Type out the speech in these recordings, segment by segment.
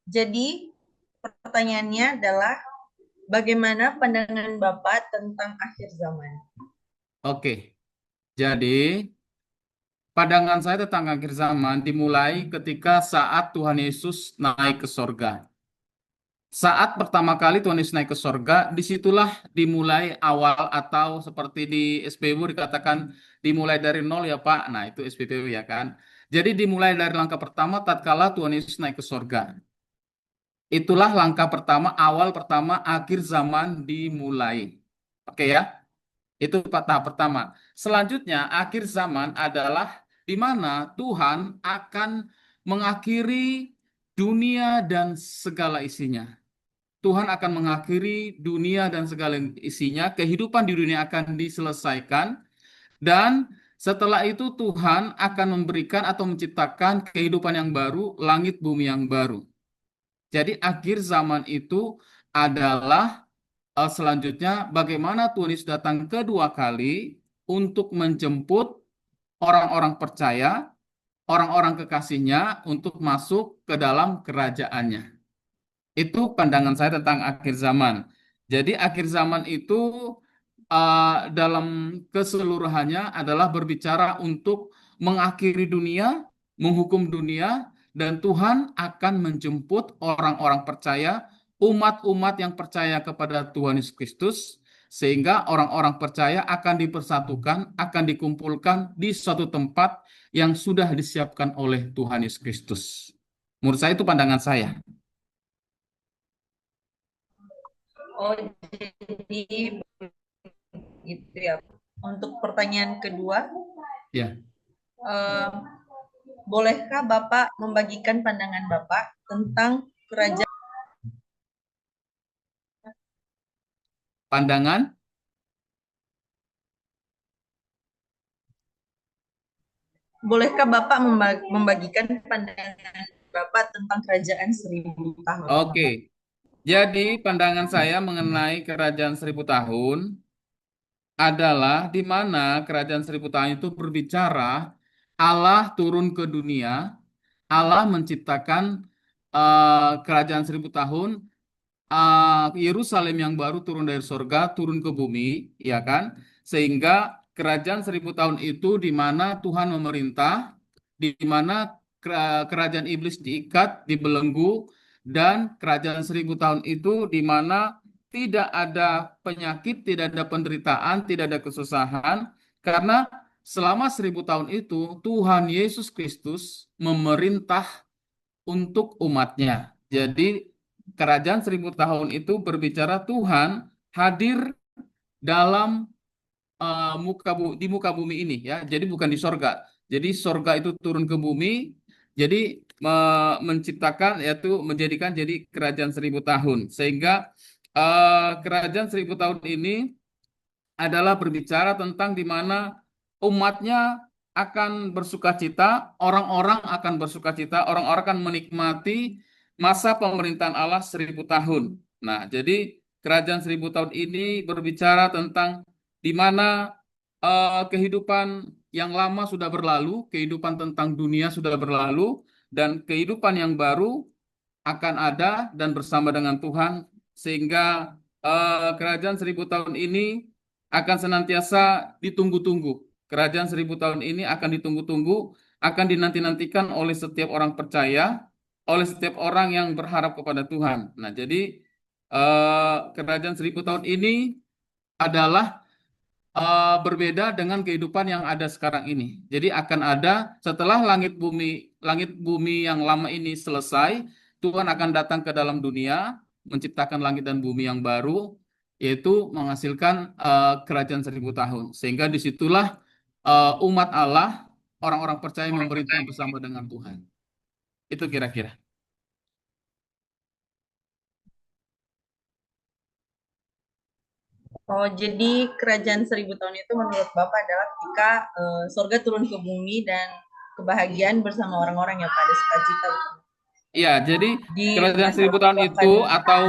Jadi pertanyaannya adalah bagaimana pandangan Bapak tentang akhir zaman? Oke, jadi pandangan saya tentang akhir zaman dimulai ketika saat Tuhan Yesus naik ke sorga. Saat pertama kali Tuhan Yesus naik ke sorga, disitulah dimulai awal atau seperti di SPBU dikatakan dimulai dari nol ya Pak. Nah itu SPBU ya kan. Jadi dimulai dari langkah pertama tatkala Tuhan Yesus naik ke sorga. Itulah langkah pertama, awal pertama, akhir zaman dimulai. Oke ya, itu tahap pertama. Selanjutnya, akhir zaman adalah di mana Tuhan akan mengakhiri dunia dan segala isinya. Tuhan akan mengakhiri dunia dan segala isinya, kehidupan di dunia akan diselesaikan, dan setelah itu Tuhan akan memberikan atau menciptakan kehidupan yang baru, langit bumi yang baru. Jadi akhir zaman itu adalah selanjutnya bagaimana Tuhan Yesus datang kedua kali untuk menjemput orang-orang percaya, orang-orang kekasihnya untuk masuk ke dalam kerajaannya. Itu pandangan saya tentang akhir zaman. Jadi akhir zaman itu dalam keseluruhannya adalah berbicara untuk mengakhiri dunia, menghukum dunia, dan Tuhan akan menjemput orang-orang percaya, umat-umat yang percaya kepada Tuhan Yesus Kristus, sehingga orang-orang percaya akan dipersatukan, akan dikumpulkan di suatu tempat yang sudah disiapkan oleh Tuhan Yesus Kristus. Menurut saya itu pandangan saya. Oh, jadi gitu ya. Untuk pertanyaan kedua, Ya, eh, bolehkah Bapak membagikan pandangan Bapak tentang kerajaan? pandangan. Bolehkah Bapak membagikan pandangan Bapak tentang kerajaan 1000 tahun? Oke, jadi pandangan saya mengenai kerajaan 1000 tahun adalah di mana kerajaan 1000 tahun itu berbicara Allah turun ke dunia, Allah menciptakan kerajaan 1000 tahun, Yerusalem yang baru turun dari surga, turun ke bumi, ya kan? Sehingga kerajaan 1000 tahun itu di mana Tuhan memerintah, di mana kerajaan iblis diikat, dibelenggu, dan kerajaan 1000 tahun itu di mana tidak ada penyakit, tidak ada penderitaan, tidak ada kesusahan, karena selama 1000 tahun itu Tuhan Yesus Kristus memerintah untuk umatnya. Jadi kerajaan 1000 tahun itu berbicara Tuhan hadir dalam di muka bumi ini ya. Jadi bukan di sorga. Jadi sorga itu turun ke bumi. Jadi menciptakan yaitu menjadikan jadi kerajaan 1000 tahun. Sehingga kerajaan 1000 tahun ini adalah berbicara tentang di mana umatnya akan bersukacita, orang-orang akan bersukacita, orang-orang akan menikmati masa pemerintahan Allah 1000 tahun. Nah, jadi kerajaan 1000 tahun ini berbicara tentang di mana kehidupan yang lama sudah berlalu, kehidupan tentang dunia sudah berlalu, dan kehidupan yang baru akan ada dan bersama dengan Tuhan, sehingga kerajaan 1000 tahun ini akan senantiasa ditunggu-tunggu. Kerajaan 1000 tahun ini akan ditunggu-tunggu, akan dinanti-nantikan oleh setiap orang percaya, oleh setiap orang yang berharap kepada Tuhan. Nah, jadi kerajaan 1000 tahun ini adalah berbeda dengan kehidupan yang ada sekarang ini. Jadi akan ada setelah langit bumi yang lama ini selesai, Tuhan akan datang ke dalam dunia, menciptakan langit dan bumi yang baru, yaitu menghasilkan kerajaan 1000 tahun. Sehingga disitulah umat Allah, orang-orang percaya memerintah bersama dengan Tuhan. Itu kira-kira. Oh, jadi kerajaan 1000 tahun itu menurut Bapak adalah ketika surga turun ke bumi dan kebahagiaan bersama orang-orang yang pada sukacita Iya, jadi di kerajaan masa 1000 tahun itu itu akan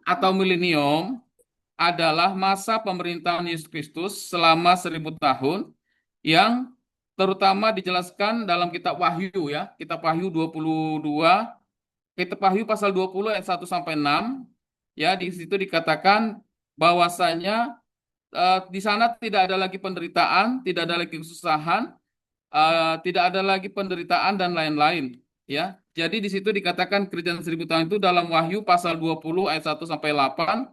atau milenium adalah masa pemerintahan Yesus Kristus selama 1000 tahun yang terutama dijelaskan dalam kitab Wahyu ya, kitab Wahyu 22 Kitab Wahyu pasal 20 ayat 1 sampai 6, ya, di situ dikatakan bahwasanya di sana tidak ada lagi penderitaan, tidak ada lagi kesusahan, tidak ada lagi penderitaan dan lain-lain, ya. Jadi di situ dikatakan kerajaan 1000 tahun itu dalam Wahyu pasal 20 ayat 1 sampai 8,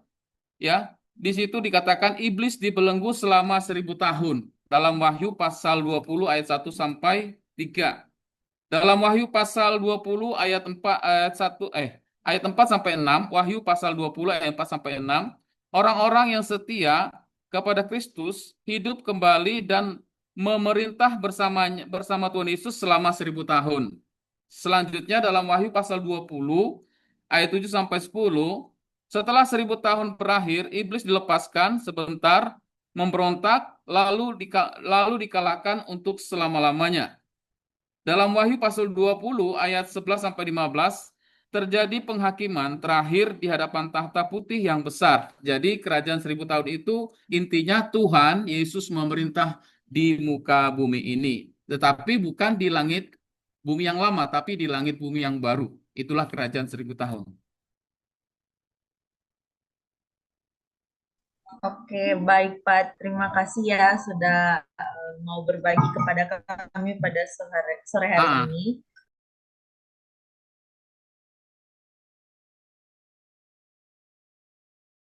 ya. Di situ dikatakan iblis dibelenggu selama 1000 tahun dalam Wahyu pasal 20 ayat 1 sampai 3. Dalam Wahyu pasal 20 ayat 4 ayat 1 ayat 4 sampai 6, Wahyu pasal 20 ayat 4 sampai 6, orang-orang yang setia kepada Kristus hidup kembali dan memerintah bersama Tuhan Yesus selama 1000 tahun. Selanjutnya dalam Wahyu pasal 20 ayat 7 sampai 10, setelah 1000 tahun berakhir, iblis dilepaskan sebentar, memberontak, lalu dikalahkan untuk selama-lamanya. Dalam Wahyu pasal 20 ayat 11 sampai 15 terjadi penghakiman terakhir di hadapan tahta putih yang besar. Jadi kerajaan 1000 tahun itu intinya Tuhan Yesus memerintah di muka bumi ini. Tetapi bukan di langit bumi yang lama, tapi di langit bumi yang baru. Itulah kerajaan 1000 tahun. Oke, baik Pak. Terima kasih ya sudah mau berbagi kepada kami pada sore hari Ah, ini.